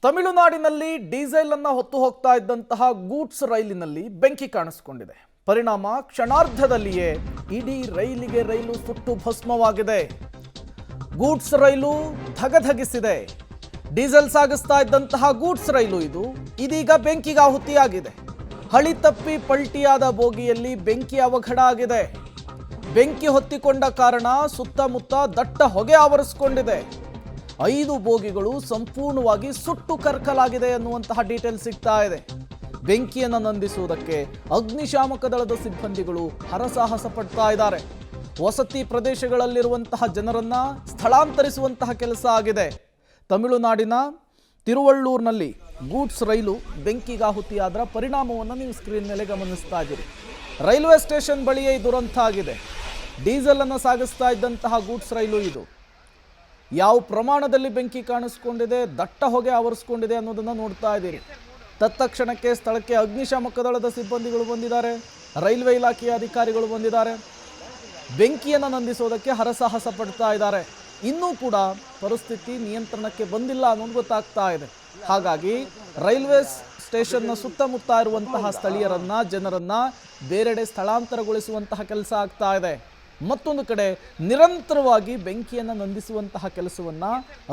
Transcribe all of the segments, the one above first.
ತಮಿಳುನಾಡಿನಲ್ಲಿ ಡೀಸೆಲ್ ಅನ್ನು ಹೊತ್ತು ಹೋಗ್ತಾ ಇದ್ದಂತಹ ಗೂಡ್ಸ್ ರೈಲಿನಲ್ಲಿ ಬೆಂಕಿ ಕಾಣಿಸಿಕೊಂಡಿದೆ. ಪರಿಣಾಮ ಕ್ಷಣಾರ್ಧದಲ್ಲಿಯೇ ಇಡೀ ರೈಲು ಸುಟ್ಟು ಭಸ್ಮವಾಗಿದೆ. ಗೂಡ್ಸ್ ರೈಲು ಧಗಧಗಿಸಿದೆ. ಡೀಸೆಲ್ ಸಾಗಿಸ್ತಾ ಇದ್ದಂತಹ ಗೂಡ್ಸ್ ರೈಲು ಇದೀಗ ಬೆಂಕಿಗೆ ಆಹುತಿಯಾಗಿದೆ. ಹಳಿ ತಪ್ಪಿ ಪಲ್ಟಿಯಾದ ಬೋಗಿಯಲ್ಲಿ ಬೆಂಕಿ ಅವಘಡ ಆಗಿದೆ. ಬೆಂಕಿ ಹೊತ್ತಿಕೊಂಡ ಕಾರಣ ಸುತ್ತಮುತ್ತ ದಟ್ಟ ಹೊಗೆ ಆವರಿಸಿಕೊಂಡಿದೆ. 5 ಬೋಗಿಗಳು ಸಂಪೂರ್ಣವಾಗಿ ಸುಟ್ಟು ಕರಕಲಾಗಿದೆ ಅನ್ನುವಂತಹ ಡೀಟೇಲ್ ಸಿಗ್ತಾ ಇದೆ. ಬೆಂಕಿಯನ್ನು ನಂದಿಸುವುದಕ್ಕೆ ಅಗ್ನಿಶಾಮಕ ದಳದ ಸಿಬ್ಬಂದಿಗಳು ಹರಸಾಹಸ ಪಡ್ತಾ ಇದ್ದಾರೆ. ವಸತಿ ಪ್ರದೇಶಗಳಲ್ಲಿರುವಂತಹ ಜನರನ್ನ ಸ್ಥಳಾಂತರಿಸುವಂತಹ ಕೆಲಸ ಆಗಿದೆ. ತಮಿಳುನಾಡಿನ ತಿರುವಳ್ಳೂರಿನಲ್ಲಿ ಗೂಡ್ಸ್ ರೈಲು ಬೆಂಕಿಗಾಹುತಿಯಾದರ ಪರಿಣಾಮವನ್ನು ನೀವು ಸ್ಕ್ರೀನ್ ಮೇಲೆ ಗಮನಿಸ್ತಾ ಇದ್ದೀರಿ. ರೈಲ್ವೆ ಸ್ಟೇಷನ್ ಬಳಿಯೇ ದುರಂತ ಆಗಿದೆ. ಡೀಸೆಲ್ ಅನ್ನು ಸಾಗಿಸ್ತಾ ಇದ್ದಂತಹ ಗೂಡ್ಸ್ ರೈಲು ಯಾವ ಪ್ರಮಾಣದಲ್ಲಿ ಬೆಂಕಿ ಕಾಣಿಸ್ಕೊಂಡಿದೆ, ದಟ್ಟ ಹೊಗೆ ಆವರಿಸ್ಕೊಂಡಿದೆ ಅನ್ನೋದನ್ನು ನೋಡ್ತಾ ಇದ್ದೀರಿ. ತತ್ಕ್ಷಣಕ್ಕೆ ಸ್ಥಳಕ್ಕೆ ಅಗ್ನಿಶಾಮಕ ದಳದ ಸಿಬ್ಬಂದಿಗಳು ಬಂದಿದ್ದಾರೆ, ರೈಲ್ವೆ ಇಲಾಖೆಯ ಅಧಿಕಾರಿಗಳು ಬಂದಿದ್ದಾರೆ. ಬೆಂಕಿಯನ್ನು ನಂದಿಸೋದಕ್ಕೆ ಹರಸಾಹಸ ಪಡ್ತಾ ಇದ್ದಾರೆ. ಇನ್ನೂ ಕೂಡ ಪರಿಸ್ಥಿತಿ ನಿಯಂತ್ರಣಕ್ಕೆ ಬಂದಿಲ್ಲ ಅನ್ನೋದು ಗೊತ್ತಾಗ್ತಾ ಇದೆ. ಹಾಗಾಗಿ ರೈಲ್ವೆ ಸ್ಟೇಷನ್ನ ಸುತ್ತಮುತ್ತ ಇರುವಂತಹ ಸ್ಥಳೀಯರನ್ನ, ಜನರನ್ನ ಬೇರೆಡೆ ಸ್ಥಳಾಂತರಗೊಳಿಸುವಂತಹ ಕೆಲಸ ಆಗ್ತಾ ಇದೆ. ಮತ್ತೊಂದು ಕಡೆ ನಿರಂತರವಾಗಿ ಬೆಂಕಿಯನ್ನು ನಂದಿಸುವಂತಹ ಕೆಲಸವನ್ನ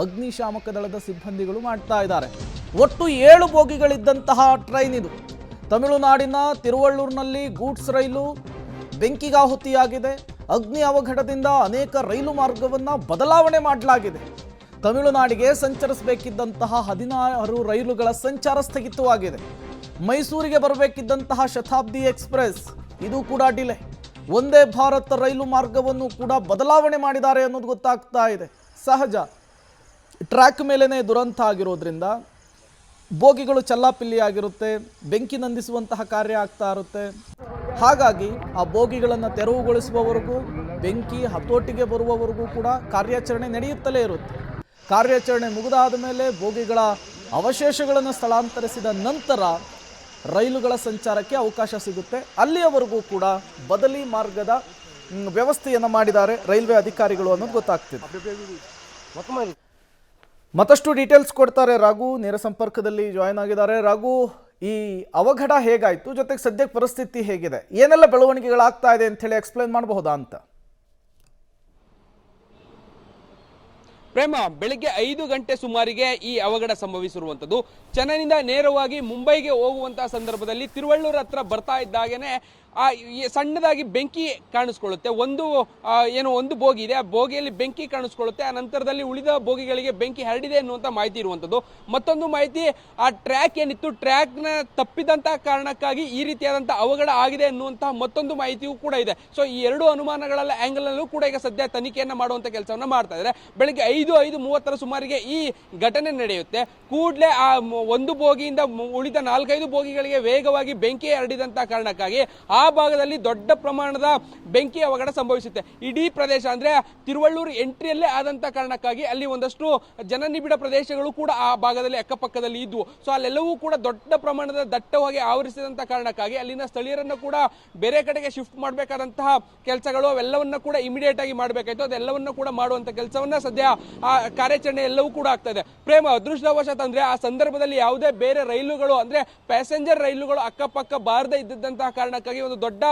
ಅಗ್ನಿಶಾಮಕ ದಳದ ಸಿಬ್ಬಂದಿಗಳು ಮಾಡ್ತಾ ಇದ್ದಾರೆ. ಒಟ್ಟು 7 ಬೋಗಿಗಳಿದ್ದಂತಹ ಟ್ರೈನ್ ಇದು. ತಮಿಳುನಾಡಿನ ತಿರುವಳ್ಳೂರಿನಲ್ಲಿ ಗೂಡ್ಸ್ ರೈಲು ಬೆಂಕಿಗಾಹುತಿಯಾಗಿದೆ. ಅಗ್ನಿ ಅವಘಡದಿಂದ ಅನೇಕ ರೈಲು ಮಾರ್ಗವನ್ನು ಬದಲಾವಣೆ ಮಾಡಲಾಗಿದೆ. ತಮಿಳುನಾಡಿಗೆ ಸಂಚರಿಸಬೇಕಿದ್ದಂತಹ 16 ರೈಲುಗಳ ಸಂಚಾರ ಸ್ಥಗಿತವಾಗಿದೆ. ಮೈಸೂರಿಗೆ ಬರಬೇಕಿದ್ದಂತಹ ಶತಾಬ್ದಿ ಎಕ್ಸ್ಪ್ರೆಸ್ ಇದು ಕೂಡ ಡಿಲೇ. ಒಂದೇ ಭಾರತ ರೈಲು ಮಾರ್ಗವನ್ನು ಕೂಡ ಬದಲಾವಣೆ ಮಾಡಿದ್ದಾರೆ ಅನ್ನೋದು ಗೊತ್ತಾಗ್ತಾ ಇದೆ. ಸಹಜ, ಟ್ರ್ಯಾಕ್ ಮೇಲೇ ದುರಂತ ಆಗಿರೋದ್ರಿಂದ ಬೋಗಿಗಳು ಚಲ್ಲಾಪಿಲ್ಲಿಯಾಗಿರುತ್ತೆ, ಬೆಂಕಿ ನಂದಿಸುವಂತಹ ಕಾರ್ಯ ಆಗ್ತಾ ಇರುತ್ತೆ. ಹಾಗಾಗಿ ಆ ಬೋಗಿಗಳನ್ನು ತೆರವುಗೊಳಿಸುವವರೆಗೂ, ಬೆಂಕಿ ಹತೋಟಿಗೆ ಬರುವವರೆಗೂ ಕೂಡ ಕಾರ್ಯಾಚರಣೆ ನಡೆಯುತ್ತಲೇ ಇರುತ್ತೆ. ಕಾರ್ಯಾಚರಣೆ ಮುಗಿದಾದ ಮೇಲೆ ಬೋಗಿಗಳ ಅವಶೇಷಗಳನ್ನು ಸ್ಥಳಾಂತರಿಸಿದ ನಂತರ ರೈಲುಗಳ ಸಂಚಾರಕ್ಕೆ ಅವಕಾಶ ಸಿಗುತ್ತೆ. ಅಲ್ಲಿಯವರೆಗೂ ಕೂಡ ಬದಲಿ ಮಾರ್ಗದ ವ್ಯವಸ್ಥೆಯನ್ನು ಮಾಡಿದ್ದಾರೆ ರೈಲ್ವೆ ಅಧಿಕಾರಿಗಳು ಅನ್ನೋದು ಗೊತ್ತಾಗ್ತಿದೆ. ಮತ್ತಷ್ಟು ಡೀಟೇಲ್ಸ್ ಕೊಡ್ತಾರೆ ರಾಘು, ನೇರ ಸಂಪರ್ಕದಲ್ಲಿ ಜಾಯ್ನ್ ಆಗಿದ್ದಾರೆ. ರಾಘು, ಈ ಅವಘಡ ಹೇಗಾಯಿತು, ಜೊತೆಗೆ ಸದ್ಯಕ್ಕೆ ಪರಿಸ್ಥಿತಿ ಹೇಗಿದೆ, ಏನೆಲ್ಲ ಬೆಳವಣಿಗೆಗಳಾಗ್ತಾ ಇದೆ ಅಂತ ಹೇಳಿ ಎಕ್ಸ್ಪ್ಲೈನ್ ಮಾಡಬಹುದಾ ಅಂತ? ಪ್ರೇಮ, ಬೆಳಿಗ್ಗೆ 5 ಗಂಟೆ ಸುಮಾರಿಗೆ ಈ ಅವಘಡ ಸಂಭವಿಸಿರುವಂಥದ್ದು. ಚೆನ್ನೈನಿಂದ ನೇರವಾಗಿ ಮುಂಬೈಗೆ ಹೋಗುವಂತಹ ಸಂದರ್ಭದಲ್ಲಿ ತಿರುವಳ್ಳೂರು ಹತ್ರ ಬರ್ತಾ ಇದ್ದಾಗೇನೆ ಸಣ್ಣದಾಗಿ ಬೆಂಕಿ ಕಾಣಿಸ್ಕೊಳ್ಳುತ್ತೆ. ಒಂದು ಬೋಗಿ ಇದೆ, ಆ ಬೋಗಿಯಲ್ಲಿ ಬೆಂಕಿ ಕಾಣಿಸ್ಕೊಳ್ಳುತ್ತೆ. ಆ ನಂತರದಲ್ಲಿ ಉಳಿದ ಬೋಗಿಗಳಿಗೆ ಬೆಂಕಿ ಹರಡಿದೆ ಅನ್ನುವಂಥ ಮಾಹಿತಿ ಇರುವಂಥದ್ದು. ಮತ್ತೊಂದು ಮಾಹಿತಿ, ಆ ಟ್ರ್ಯಾಕ್ ಏನಿತ್ತು, ಟ್ರ್ಯಾಕ್ನ ತಪ್ಪಿದಂತಹ ಕಾರಣಕ್ಕಾಗಿ ಈ ರೀತಿಯಾದಂಥ ಅವಘಡ ಆಗಿದೆ ಅನ್ನುವಂತಹ ಮತ್ತೊಂದು ಮಾಹಿತಿಯೂ ಕೂಡ ಇದೆ. ಸೊ ಈ 2 ಅನುಮಾನಗಳೆಲ್ಲ ಆ್ಯಂಗಲ್ನಲ್ಲೂ ಕೂಡ ಈಗ ಸದ್ಯ ತನಿಖೆಯನ್ನು ಮಾಡುವಂಥ ಕೆಲಸವನ್ನು ಮಾಡ್ತಾ ಇದ್ದಾರೆ. ಬೆಳಗ್ಗೆ 5:30 ಸುಮಾರಿಗೆ ಈ ಘಟನೆ ನಡೆಯುತ್ತೆ. ಕೂಡಲೇ ಆ ಒಂದು ಬೋಗಿಯಿಂದ ಉಳಿದ 4-5 ಬೋಗಿಗಳಿಗೆ ವೇಗವಾಗಿ ಬೆಂಕಿ ಹರಡಿದಂಥ ಕಾರಣಕ್ಕಾಗಿ ಆ ಭಾಗದಲ್ಲಿ ದೊಡ್ಡ ಪ್ರಮಾಣದ ಬೆಂಕಿ ಅವಘಡ ಸಂಭವಿಸುತ್ತೆ. ಇಡೀ ಪ್ರದೇಶ ಅಂದ್ರೆ ತಿರುವಳ್ಳೂರು ಎಂಟ್ರಿಯಲ್ಲೇ ಆದಂತ ಕಾರಣಕ್ಕಾಗಿ ಅಲ್ಲಿ ಒಂದಷ್ಟು ಜನನಿಬಿಡ ಪ್ರದೇಶಗಳು ಕೂಡ ಆ ಭಾಗದಲ್ಲಿ ಅಕ್ಕಪಕ್ಕದಲ್ಲಿ ಇದ್ವು. ಸೊ ಅಲ್ಲೆಲ್ಲವೂ ಕೂಡ ದೊಡ್ಡ ಪ್ರಮಾಣದ ದಟ್ಟವಾಗಿ ಆವರಿಸಿದಂತ ಕಾರಣಕ್ಕಾಗಿ ಅಲ್ಲಿನ ಸ್ಥಳೀಯರನ್ನು ಕೂಡ ಬೇರೆ ಕಡೆಗೆ ಶಿಫ್ಟ್ ಮಾಡಬೇಕಾದಂತಹ ಕೆಲಸಗಳು ಅವೆಲ್ಲವನ್ನ ಕೂಡ ಇಮಿಡಿಯೇಟ್ ಆಗಿ ಮಾಡಬೇಕಾಯ್ತು. ಅದೆಲ್ಲವನ್ನ ಕೂಡ ಮಾಡುವಂತ ಕೆಲಸವನ್ನ ಸದ್ಯ ಆ ಕಾರ್ಯಾಚರಣೆ ಎಲ್ಲವೂ ಕೂಡ ಆಗ್ತಾ ಇದೆ. ಪ್ರೇಮ, ಅದೃಷ್ಟವಶಾತ್ ಅಂದ್ರೆ ಆ ಸಂದರ್ಭದಲ್ಲಿ ಯಾವುದೇ ಬೇರೆ ರೈಲುಗಳು ಅಂದ್ರೆ ಪ್ಯಾಸೆಂಜರ್ ರೈಲುಗಳು ಅಕ್ಕಪಕ್ಕ ಬಾರದೇ ಇದ್ದಂತಹ ಕಾರಣಕ್ಕಾಗಿ ಒಂದು ದೊಡ್ಡ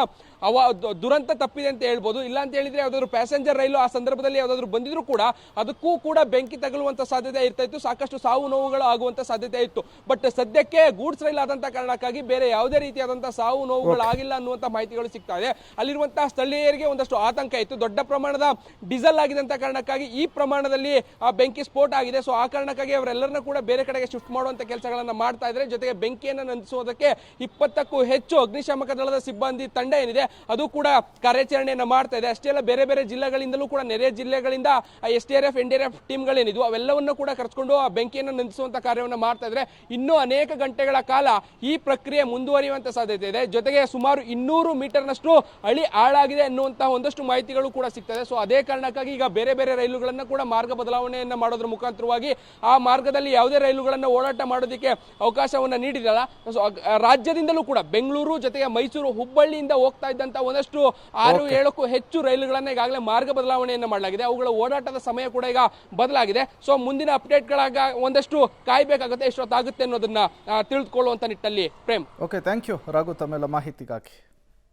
ದುರಂತ ತಪ್ಪಿದೆ ಅಂತ ಹೇಳ್ಬೋದು. ಇಲ್ಲ ಅಂತ ಹೇಳಿದ್ರೆ ಯಾವ್ದಾದ್ರು ಪ್ಯಾಸೆಂಜರ್ ರೈಲು ಆ ಸಂದರ್ಭದಲ್ಲಿ ಯಾವ್ದಾದ್ರು ಬಂದಿದ್ರು ಕೂಡ ಅದಕ್ಕೂ ಕೂಡ ಬೆಂಕಿ ತಗುಲುವಂತ ಸಾಧ್ಯತೆ ಇರ್ತಾ ಇತ್ತು, ಸಾಕಷ್ಟು ಸಾವು ನೋವುಗಳು ಆಗುವಂತ ಸಾಧ್ಯತೆ ಇತ್ತು. ಬಟ್ ಸದ್ಯಕ್ಕೆ ಗೂಡ್ಸ್ ರೈಲ್ ಆದಂತ ಕಾರಣಕ್ಕಾಗಿ ಬೇರೆ ಯಾವುದೇ ರೀತಿಯಾದಂತಹ ಸಾವು ನೋವುಗಳು ಆಗಿಲ್ಲ ಅನ್ನುವಂತ ಮಾಹಿತಿಗಳು ಸಿಗ್ತಾ ಇದೆ. ಅಲ್ಲಿರುವಂತಹ ಸ್ಥಳೀಯರಿಗೆ ಒಂದಷ್ಟು ಆತಂಕ ಇತ್ತು. ದೊಡ್ಡ ಪ್ರಮಾಣದ ಡೀಸೆಲ್ ಆಗಿದಂತ ಕಾರಣಕ್ಕಾಗಿ ಈ ಪ್ರಮಾಣದಲ್ಲಿ ಆ ಬೆಂಕಿ ಸ್ಫೋಟ ಆಗಿದೆ. ಸೊ ಆ ಕಾರಣಕ್ಕಾಗಿ ಅವರೆಲ್ಲರನ್ನ ಕೂಡ ಬೇರೆ ಕಡೆಗೆ ಶಿಫ್ಟ್ ಮಾಡುವಂತ ಕೆಲಸಗಳನ್ನ ಮಾಡ್ತಾ ಇದ್ದಾರೆ. ಜೊತೆಗೆ ಬೆಂಕಿಯನ್ನು ನಂದಿಸುವುದಕ್ಕೆ 20ಕ್ಕೂ ಹೆಚ್ಚು ಅಗ್ನಿಶಾಮಕ ದಳದ ಸಿಬ್ಬಂದಿ ತಂಡ ಏನಿದೆ ಅದು ಕೂಡ ಕಾರ್ಯಾಚರಣೆಯನ್ನು ಮಾಡ್ತಾ ಇದೆ. ಅಷ್ಟೇ ಅಲ್ಲ, ಬೇರೆ ಬೇರೆ ಜಿಲ್ಲೆಗಳಿಂದಲೂ ಕೂಡ ನೆರೆ ಜಿಲ್ಲೆಗಳಿಂದ SDRF NDRF ಟೀಮ್ಗಳೇನಿದ್ವು ಅವೆಲ್ಲವನ್ನೂ ಕೂಡ ಕರೆಸ್ಕೊಂಡು ಆ ಬೆಂಕಿಯನ್ನು ನಂದಿಸುವಂತ ಕಾರ್ಯವನ್ನು ಮಾಡ್ತಾ ಇದ್ದಾರೆ. ಇನ್ನೂ ಅನೇಕ ಗಂಟೆಗಳ ಕಾಲ ಈ ಪ್ರಕ್ರಿಯೆ ಮುಂದುವರಿಯುವಂತ ಸಾಧ್ಯತೆ ಇದೆ. ಜೊತೆಗೆ ಸುಮಾರು 200 ಮೀಟರ್ನಷ್ಟು ಹಳಿ ಹಾಳಾಗಿದೆ ಅನ್ನುವಂತಹ ಒಂದಷ್ಟು ಮಾಹಿತಿಗಳು ಕೂಡ ಸಿಗ್ತದೆ. ಸೊ ಅದೇ ಕಾರಣಕ್ಕಾಗಿ ಈಗ ಬೇರೆ ಬೇರೆ ರೈಲುಗಳನ್ನು ಕೂಡ ಮಾರ್ಗ ಬದಲಾವಣೆಯನ್ನು ಮಾಡೋದ್ರ ಮುಖಾಂತರವಾಗಿ ಆ ಮಾರ್ಗದಲ್ಲಿ ಯಾವುದೇ ರೈಲುಗಳನ್ನು ಓಡಾಟ ಮಾಡೋದಕ್ಕೆ ಅವಕಾಶವನ್ನು ನೀಡಿದಲ್ಲ. ರಾಜ್ಯದಿಂದಲೂ ಕೂಡ ಬೆಂಗಳೂರು ಜೊತೆಗೆ ಮೈಸೂರು, ಹುಬ್ಬಳ್ಳಿ ಹುಬ್ಬಳ್ಳಿಯಿಂದ ಹೋಗ್ತಾ ಇದ್ದಂತ ಒಂದಷ್ಟು 6-7ಕ್ಕೂ ಹೆಚ್ಚು ರೈಲುಗಳನ್ನ ಈಗಾಗಲೇ ಮಾರ್ಗ ಬದಲಾವಣೆಯನ್ನು ಮಾಡಲಾಗಿದೆ. ಅವುಗಳ ಓಡಾಟದ ಸಮಯ ಕೂಡ ಈಗ ಬದಲಾಗಿದೆ. ಸೊ ಮುಂದಿನ ಅಪ್ಡೇಟ್ಗಳಾಗ ಒಂದಷ್ಟು ಕಾಯ್ಬೇಕಾಗುತ್ತೆ, ಎಷ್ಟೊತ್ತಾಗುತ್ತೆ ಅನ್ನೋದನ್ನ ತಿಳಿದುಕೊಳ್ಳುವಂತ ನಿಟ್ಟಲ್ಲಿ Prem. Okay, thank you Raghu ತಮ್ಮೆಲ್ಲ ಮಾಹಿತಿಗಾಗಿ.